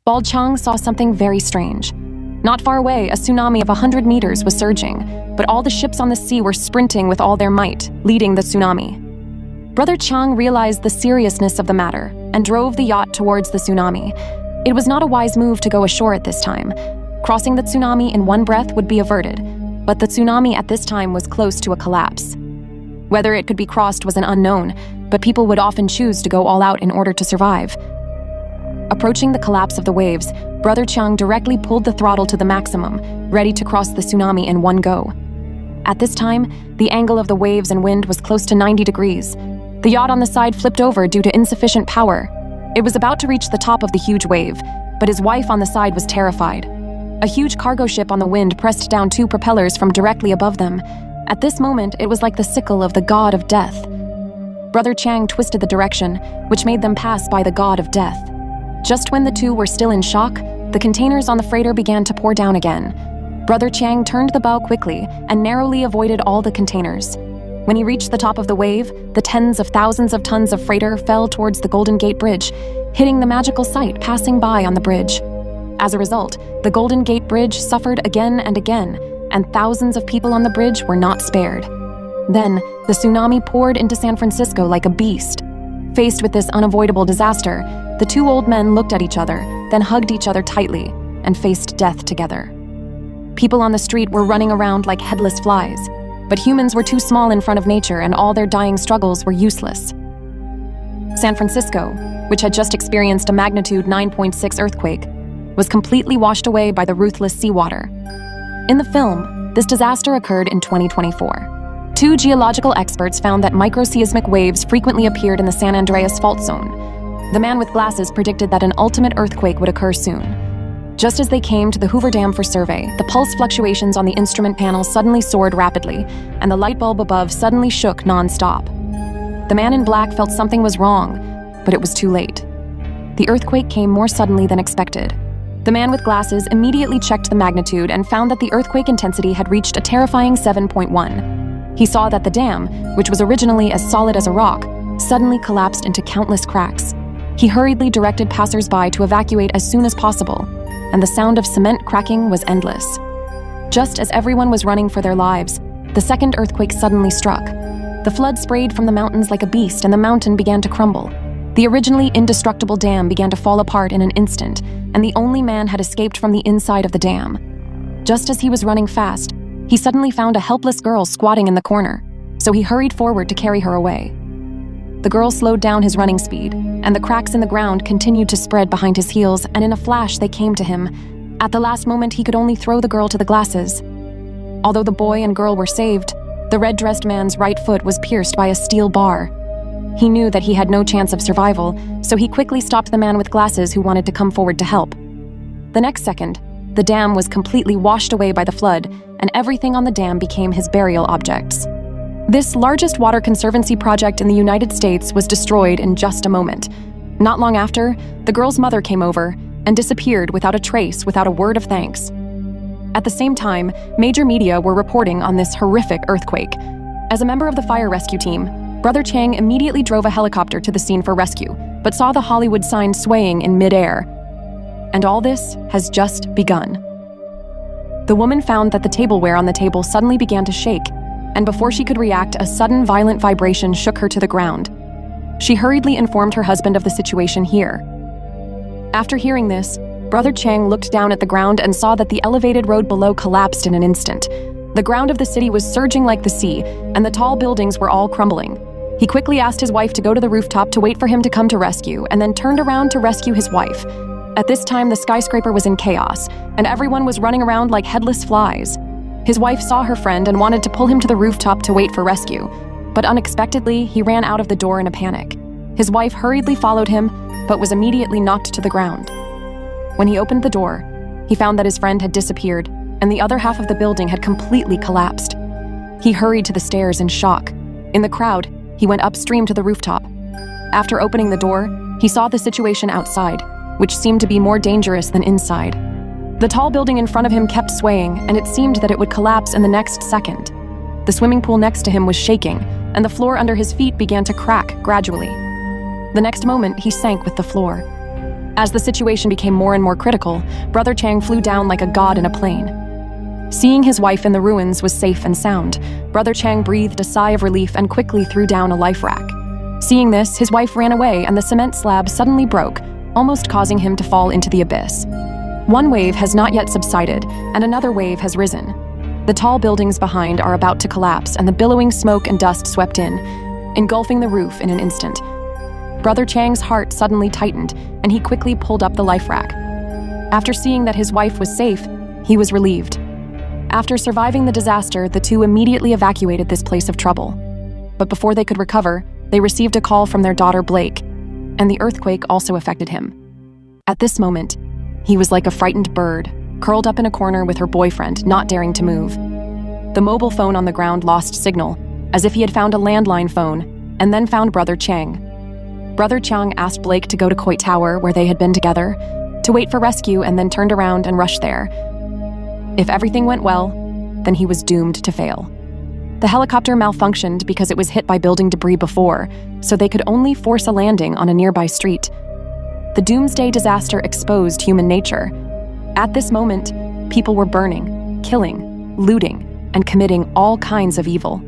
Bald Chang saw something very strange. Not far away, a tsunami of 100 meters was surging, but all the ships on the sea were sprinting with all their might, leading the tsunami. Brother Chang realized the seriousness of the matter and drove the yacht towards the tsunami. It was not a wise move to go ashore at this time. Crossing the tsunami in one breath would be averted, but the tsunami at this time was close to a collapse. Whether it could be crossed was an unknown, but people would often choose to go all out in order to survive. Approaching the collapse of the waves, Brother Chang directly pulled the throttle to the maximum, ready to cross the tsunami in one go. At this time, the angle of the waves and wind was close to 90 degrees. The yacht on the side flipped over due to insufficient power. It was about to reach the top of the huge wave, but his wife on the side was terrified. A huge cargo ship on the wind pressed down two propellers from directly above them. At this moment, it was like the sickle of the god of death. Brother Chang twisted the direction, which made them pass by the god of death. Just when the two were still in shock, the containers on the freighter began to pour down again. Brother Chang turned the bow quickly and narrowly avoided all the containers. When he reached the top of the wave, the tens of thousands of tons of freighter fell towards the Golden Gate Bridge, hitting the magical sight passing by on the bridge. As a result, the Golden Gate Bridge suffered again and again, and thousands of people on the bridge were not spared. Then, the tsunami poured into San Francisco like a beast. Faced with this unavoidable disaster, the two old men looked at each other, then hugged each other tightly, and faced death together. People on the street were running around like headless flies, but humans were too small in front of nature and all their dying struggles were useless. San Francisco, which had just experienced a magnitude 9.6 earthquake, was completely washed away by the ruthless seawater. In the film, this disaster occurred in 2024. Two geological experts found that microseismic waves frequently appeared in the San Andreas fault zone. The man with glasses predicted that an ultimate earthquake would occur soon. Just as they came to the Hoover Dam for survey, the pulse fluctuations on the instrument panel suddenly soared rapidly, and the light bulb above suddenly shook non-stop. The man in black felt something was wrong, but it was too late. The earthquake came more suddenly than expected. The man with glasses immediately checked the magnitude and found that the earthquake intensity had reached a terrifying 7.1. He saw that the dam, which was originally as solid as a rock, suddenly collapsed into countless cracks. He hurriedly directed passers-by to evacuate as soon as possible, and the sound of cement cracking was endless. Just as everyone was running for their lives, the second earthquake suddenly struck. The flood sprayed from the mountains like a beast, and the mountain began to crumble. The originally indestructible dam began to fall apart in an instant, and the only man had escaped from the inside of the dam. Just as he was running fast, he suddenly found a helpless girl squatting in the corner, so he hurried forward to carry her away. The girl slowed down his running speed, and the cracks in the ground continued to spread behind his heels, and in a flash they came to him. At the last moment, he could only throw the girl to the glasses. Although the boy and girl were saved, the red-dressed man's right foot was pierced by a steel bar. He knew that he had no chance of survival, so he quickly stopped the man with glasses who wanted to come forward to help. The next second, the dam was completely washed away by the flood, and everything on the dam became his burial objects. This largest water conservancy project in the United States was destroyed in just a moment. Not long after, the girl's mother came over and disappeared without a trace, without a word of thanks. At the same time, major media were reporting on this horrific earthquake. As a member of the fire rescue team, Brother Chang immediately drove a helicopter to the scene for rescue, but saw the Hollywood sign swaying in midair. And all this has just begun. The woman found that the tableware on the table suddenly began to shake, and before she could react, a sudden violent vibration shook her to the ground. She hurriedly informed her husband of the situation here. After hearing this, Brother Chang looked down at the ground and saw that the elevated road below collapsed in an instant. The ground of the city was surging like the sea, and the tall buildings were all crumbling. He quickly asked his wife to go to the rooftop to wait for him to come to rescue, and then turned around to rescue his wife. At this time, the skyscraper was in chaos, and everyone was running around like headless flies. His wife saw her friend and wanted to pull him to the rooftop to wait for rescue, but unexpectedly, he ran out of the door in a panic. His wife hurriedly followed him, but was immediately knocked to the ground. When he opened the door, he found that his friend had disappeared, and the other half of the building had completely collapsed. He hurried to the stairs in shock. In the crowd, he went upstream to the rooftop. After opening the door, he saw the situation outside, which seemed to be more dangerous than inside. The tall building in front of him kept swaying, and it seemed that it would collapse in the next second. The swimming pool next to him was shaking, and the floor under his feet began to crack gradually. The next moment, he sank with the floor. As the situation became more and more critical, Brother Chang flew down like a god in a plane. Seeing his wife in the ruins was safe and sound, Brother Chang breathed a sigh of relief and quickly threw down a life rack. Seeing this, his wife ran away and the cement slab suddenly broke, almost causing him to fall into the abyss. One wave has not yet subsided, and another wave has risen. The tall buildings behind are about to collapse, and the billowing smoke and dust swept in, engulfing the roof in an instant. Brother Chang's heart suddenly tightened, and he quickly pulled up the life rack. After seeing that his wife was safe, he was relieved. After surviving the disaster, the two immediately evacuated this place of trouble. But before they could recover, they received a call from their daughter Blake, and the earthquake also affected him. At this moment, he was like a frightened bird, curled up in a corner with her boyfriend, not daring to move. The mobile phone on the ground lost signal, as if he had found a landline phone, and then found Brother Chang. Brother Chang asked Blake to go to Coit Tower, where they had been together, to wait for rescue, and then turned around and rushed there. If everything went well, then he was doomed to fail. The helicopter malfunctioned because it was hit by building debris before, so they could only force a landing on a nearby street. The doomsday disaster exposed human nature. At this moment, people were burning, killing, looting, and committing all kinds of evil.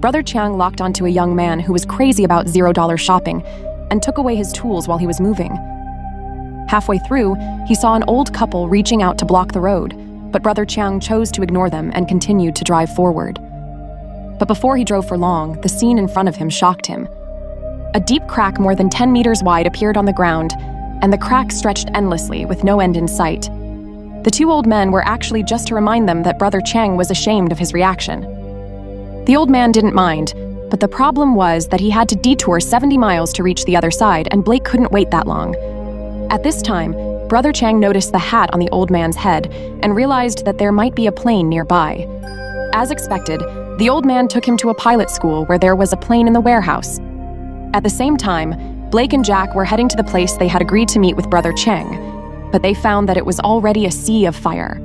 Brother Chang locked onto a young man who was crazy about $0 shopping and took away his tools while he was moving. Halfway through, he saw an old couple reaching out to block the road, but Brother Chang chose to ignore them and continued to drive forward. But before he drove for long, the scene in front of him shocked him. A deep crack more than 10 meters wide appeared on the ground, and the crack stretched endlessly with no end in sight. The two old men were actually just to remind them that Brother Chang was ashamed of his reaction. The old man didn't mind, but the problem was that he had to detour 70 miles to reach the other side, and Blake couldn't wait that long. At this time, Brother Chang noticed the hat on the old man's head and realized that there might be a plane nearby. As expected, the old man took him to a pilot school where there was a plane in the warehouse. At the same time, Blake and Jack were heading to the place they had agreed to meet with Brother Chang, but they found that it was already a sea of fire.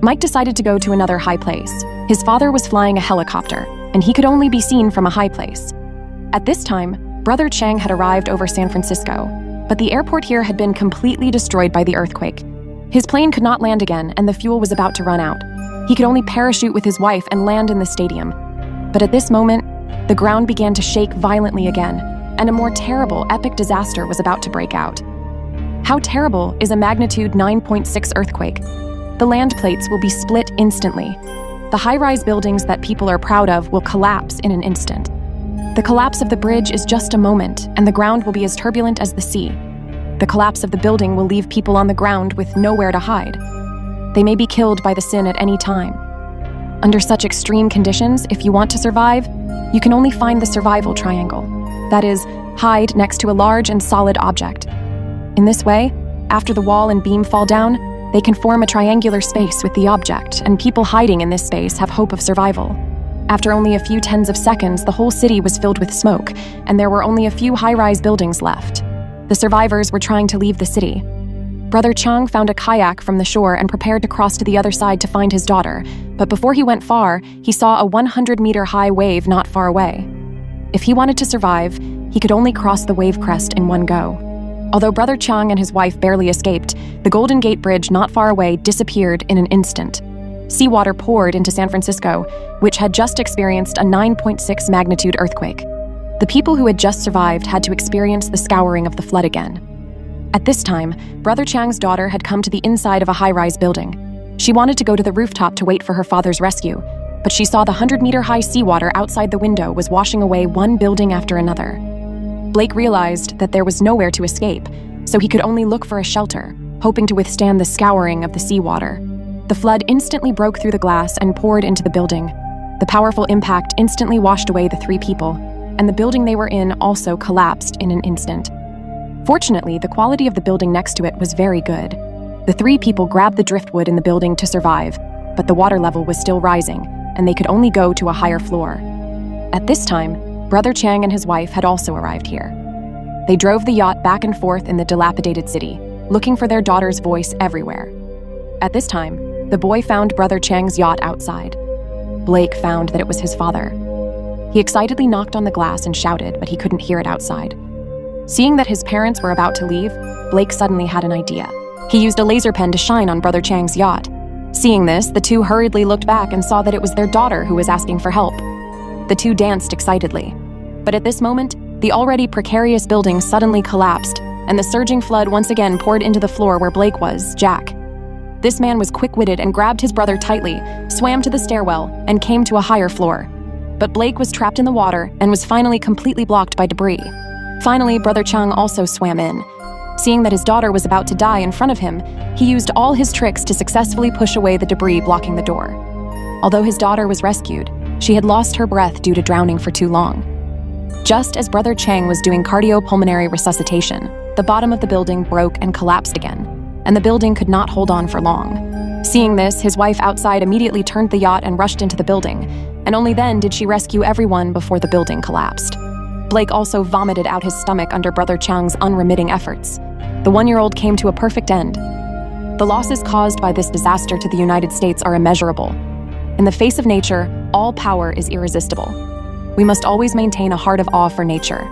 Mike decided to go to another high place. His father was flying a helicopter, and he could only be seen from a high place. At this time, Brother Chang had arrived over San Francisco, but the airport here had been completely destroyed by the earthquake. His plane could not land again, and the fuel was about to run out. He could only parachute with his wife and land in the stadium. But at this moment, the ground began to shake violently again, and a more terrible, epic disaster was about to break out. How terrible is a magnitude 9.6 earthquake? The land plates will be split instantly. The high-rise buildings that people are proud of will collapse in an instant. The collapse of the bridge is just a moment, and the ground will be as turbulent as the sea. The collapse of the building will leave people on the ground with nowhere to hide. They may be killed by the sin at any time. Under such extreme conditions, if you want to survive, you can only find the survival triangle. That is, hide next to a large and solid object. In this way, after the wall and beam fall down, they can form a triangular space with the object, and people hiding in this space have hope of survival. After only a few tens of seconds, the whole city was filled with smoke, and there were only a few high-rise buildings left. The survivors were trying to leave the city. Brother Chang found a kayak from the shore and prepared to cross to the other side to find his daughter, but before he went far, he saw a 100-meter-high wave not far away. If he wanted to survive, he could only cross the wave crest in one go. Although Brother Chang and his wife barely escaped, the Golden Gate Bridge not far away disappeared in an instant. Seawater poured into San Francisco, which had just experienced a 9.6 magnitude earthquake. The people who had just survived had to experience the scouring of the flood again. At this time, Brother Chang's daughter had come to the inside of a high-rise building. She wanted to go to the rooftop to wait for her father's rescue, but she saw the 100-meter-high seawater outside the window was washing away one building after another. Blake realized that there was nowhere to escape, so he could only look for a shelter, hoping to withstand the scouring of the seawater. The flood instantly broke through the glass and poured into the building. The powerful impact instantly washed away the three people, and the building they were in also collapsed in an instant. Fortunately, the quality of the building next to it was very good. The three people grabbed the driftwood in the building to survive, but the water level was still rising, and they could only go to a higher floor. At this time, Brother Chang and his wife had also arrived here. They drove the yacht back and forth in the dilapidated city, looking for their daughter's voice everywhere. At this time, the boy found Brother Chang's yacht outside. Blake found that it was his father. He excitedly knocked on the glass and shouted, but he couldn't hear it outside. Seeing that his parents were about to leave, Blake suddenly had an idea. He used a laser pen to shine on Brother Chang's yacht. Seeing this, the two hurriedly looked back and saw that it was their daughter who was asking for help. The two danced excitedly. But at this moment, the already precarious building suddenly collapsed, and the surging flood once again poured into the floor where Blake was, Jack. This man was quick-witted and grabbed his brother tightly, swam to the stairwell, and came to a higher floor. But Blake was trapped in the water and was finally completely blocked by debris. Finally, Brother Chang also swam in. Seeing that his daughter was about to die in front of him, he used all his tricks to successfully push away the debris blocking the door. Although his daughter was rescued, she had lost her breath due to drowning for too long. Just as Brother Chang was doing cardiopulmonary resuscitation, the bottom of the building broke and collapsed again, and the building could not hold on for long. Seeing this, his wife outside immediately turned the yacht and rushed into the building, and only then did she rescue everyone before the building collapsed. Blake also vomited out his stomach under Brother Chang's unremitting efforts. The 1-year-old came to a perfect end. The losses caused by this disaster to the United States are immeasurable. In the face of nature, all power is irresistible. We must always maintain a heart of awe for nature.